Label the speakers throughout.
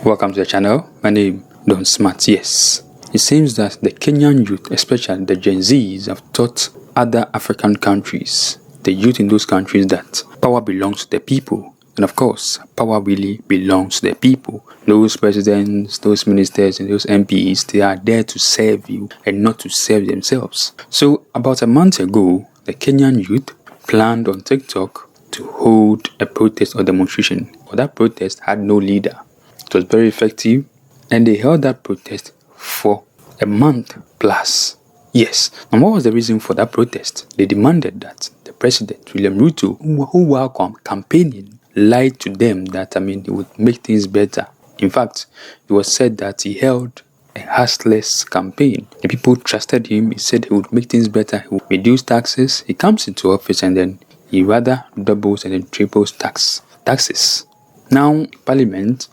Speaker 1: Welcome to the channel. My name is NonStop. Yes, it seems that the Kenyan youth, especially the Gen Zs, have taught other African countries, the youth in those countries, that power belongs to the people. And of course, power really belongs to the people. Those presidents, those ministers, and those MPs, they are there to serve you and not to serve themselves. So about a month ago, the Kenyan youth planned on TikTok to hold a protest or demonstration. But that protest had no leader. It was very effective, and they held that protest for a month plus. Yes. And what was the reason for that protest? They demanded that the president, William Ruto, who were campaigning, lied to them that, he would make things better. In fact, it was said that he held a hassless campaign. The people trusted him. He said he would make things better. He would reduce taxes. He comes into office and then he rather doubles and then triples taxes. Now, Parliament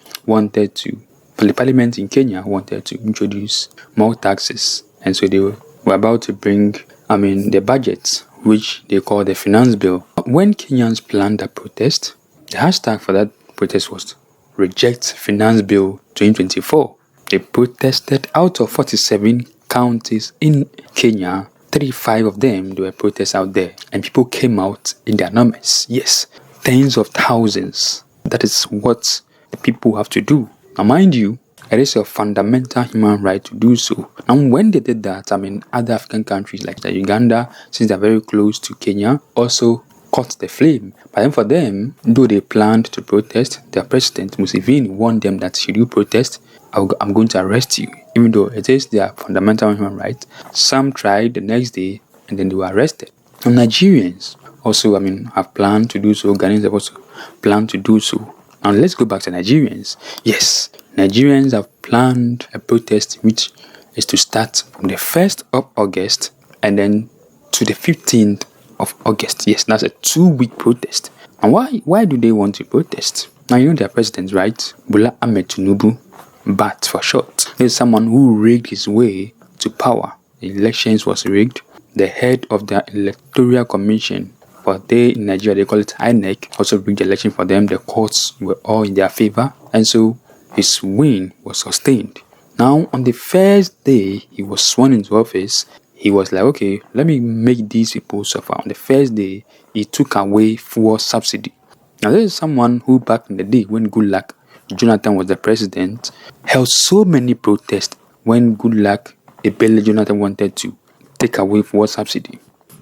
Speaker 1: in Kenya wanted to introduce more taxes, and so they were about to bring, the budget, which they call the finance bill. When Kenyans planned that protest, the hashtag for that protest was Reject Finance Bill 2024. They protested out of 47 counties in Kenya. 35 of them, there were protests out there, and people came out in their numbers. Yes, tens of thousands. That is what the people have to do. Now, mind you, it is a fundamental human right to do so. And when they did that, other African countries like Uganda, since they're very close to Kenya, also caught the flame. But then for them, though they planned to protest, their president, Museveni, warned them that should you protest, I'm going to arrest you. Even though it is their fundamental human right, some tried the next day and then they were arrested. And Nigerians also, have planned to do so. Ghanaians have also planned to do so. Now let's go back to Nigerians. Yes, Nigerians have planned a protest which is to start from the 1st of August and then to the 15th of August. Yes, that's a 2-week protest. And why do they want to protest? Now, you know their president, right? Bola Ahmed Tinubu, BAT for short. There's someone who rigged his way to power. The elections was rigged. The head of the Electoral Commission, but they in Nigeria, they call it INEC, also rigged the election for them. The courts were all in their favor, and so his win was sustained. Now, on the first day he was sworn into office, he was like, okay, let me make these people suffer. On the first day, he took away fuel subsidy. Now, there is someone who back in the day when Goodluck Jonathan was the president, held so many protests when Goodluck Ebele Jonathan wanted to take away fuel subsidy.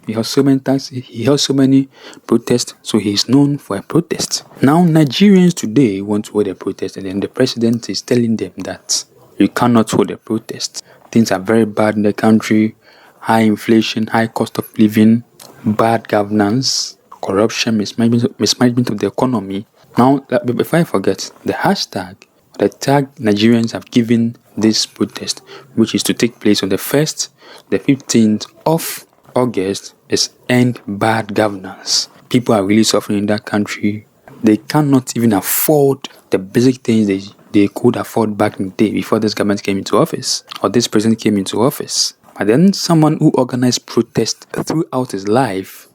Speaker 1: He held so many taxes, he held so many protests, so he is known for a protest. Now, Nigerians today want to hold a protest, and then the president is telling them that you cannot hold a protest. Things are very bad in the country. High inflation, high cost of living, bad governance, corruption, mismanagement of the economy. Now, before I forget, the tag Nigerians have given this protest, which is to take place on the 1st, the 15th of August, is End Bad Governance. People are really suffering in that country. They cannot even afford the basic things they could afford back in the day before this government came into office, or this president came into office. But then someone who organized protest throughout his life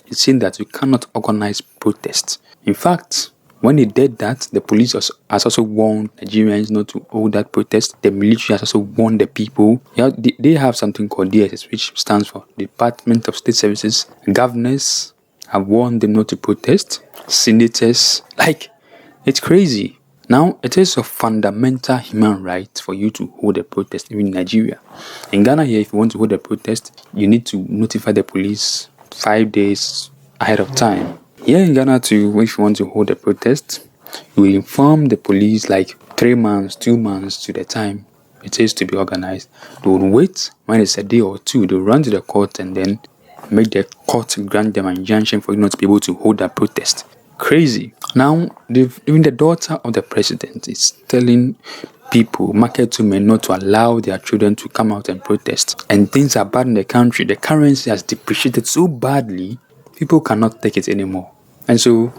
Speaker 1: is saying that you cannot organize protest. In fact, when he did that, the police has also warned Nigerians not to hold that protest. The military has also warned the people. They have something called DSS, which stands for Department of State Services. Governors have warned them not to protest. Senators, it's crazy. Now, it is a fundamental human right for you to hold a protest, even in Nigeria. In Ghana here, if you want to hold a protest, you need to notify the police 5 days ahead of time. Here in Ghana too, if you want to hold a protest, you will inform the police 3 months, 2 months to the time it is to be organized. They will wait. When it's a day or two, they'll run to the court and then make the court grant them an injunction for you not to be able to hold that protest. Crazy. Now, even the daughter of the president is telling people, market women, not to allow their children to come out and protest. And things are bad in the country. The currency has depreciated so badly, people cannot take it anymore. And so,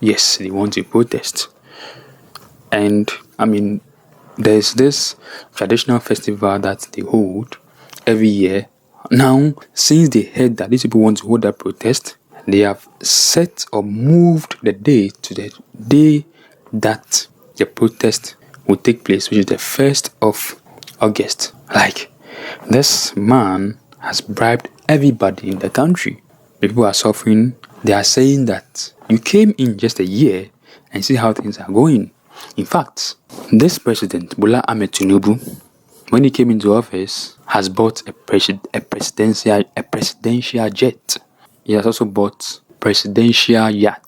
Speaker 1: yes, they want to protest. And, there's this traditional festival that they hold every year. Now, since they heard that these people want to hold that protest, they have set or moved the day to the day that the protest will take place, which is the 1st of August. Like, this man has bribed everybody in the country. People are suffering. They are saying that you came in just a year and see how things are going. In fact, this president, Bola Ahmed Tinubu, when he came into office, has bought a presidential jet. He has also bought presidential yacht.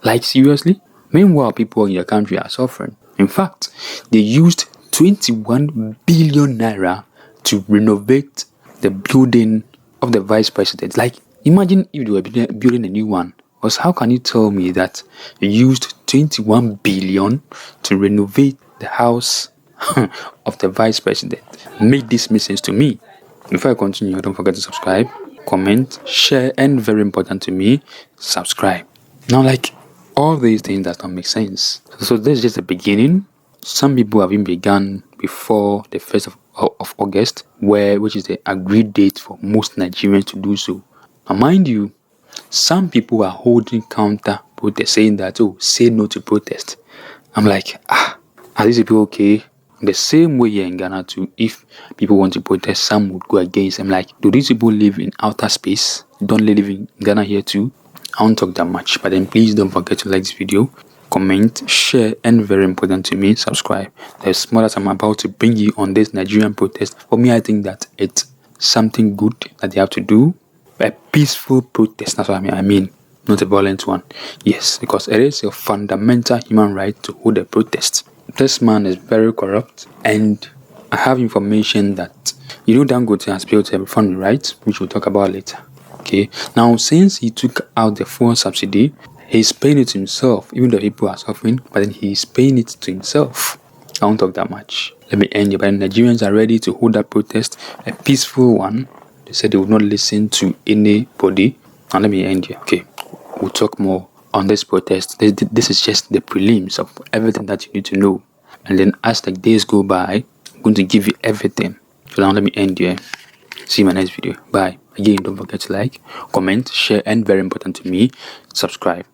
Speaker 1: Like, seriously? Meanwhile, people in your country are suffering. In fact, they used 21 billion naira to renovate the building of the vice president. Like, imagine if they were building a new one. Because how can you tell me that you used 21 billion to renovate the house of the vice president? Make this make sense to me. Before I continue, don't forget to subscribe, comment, share, and very important to me, subscribe. Now, like, all these things does not make sense. So this is just the beginning. Some people have even begun before the 1st of August, which is the agreed date for most Nigerians to do so. Now, mind you, some people are holding counter protest, saying that, oh, say no to protest. I'm like, are these people okay? The same way here in Ghana too, if people want to protest, some would go against. I'm like, do these people live in outer space? Don't they live in Ghana here too? I won't talk that much, but then please don't forget to like this video, comment, share, and very important to me, subscribe. The small that I'm about to bring you on this Nigerian protest, for me, I think that it's something good that they have to do. A peaceful protest, that's what I mean, not a violent one. Yes, because it is a fundamental human right to hold a protest. This man is very corrupt, and I have information that, Dangote has built a refinery, right, which we'll talk about later. Okay, now since he took out the fuel subsidy, he's paying it to himself, even though people are suffering, but then he's paying it to himself. I won't talk that much. Let me end here. But Nigerians are ready to hold that protest, a peaceful one. They said they would not listen to anybody. Now let me end here. Okay, we'll talk more on this protest. This is just the prelims of everything that you need to know. And then as the days go by, I'm going to give you everything. So now let me end here. See you in my next video. Bye. Again, don't forget to like, comment, share, and very important to me, subscribe.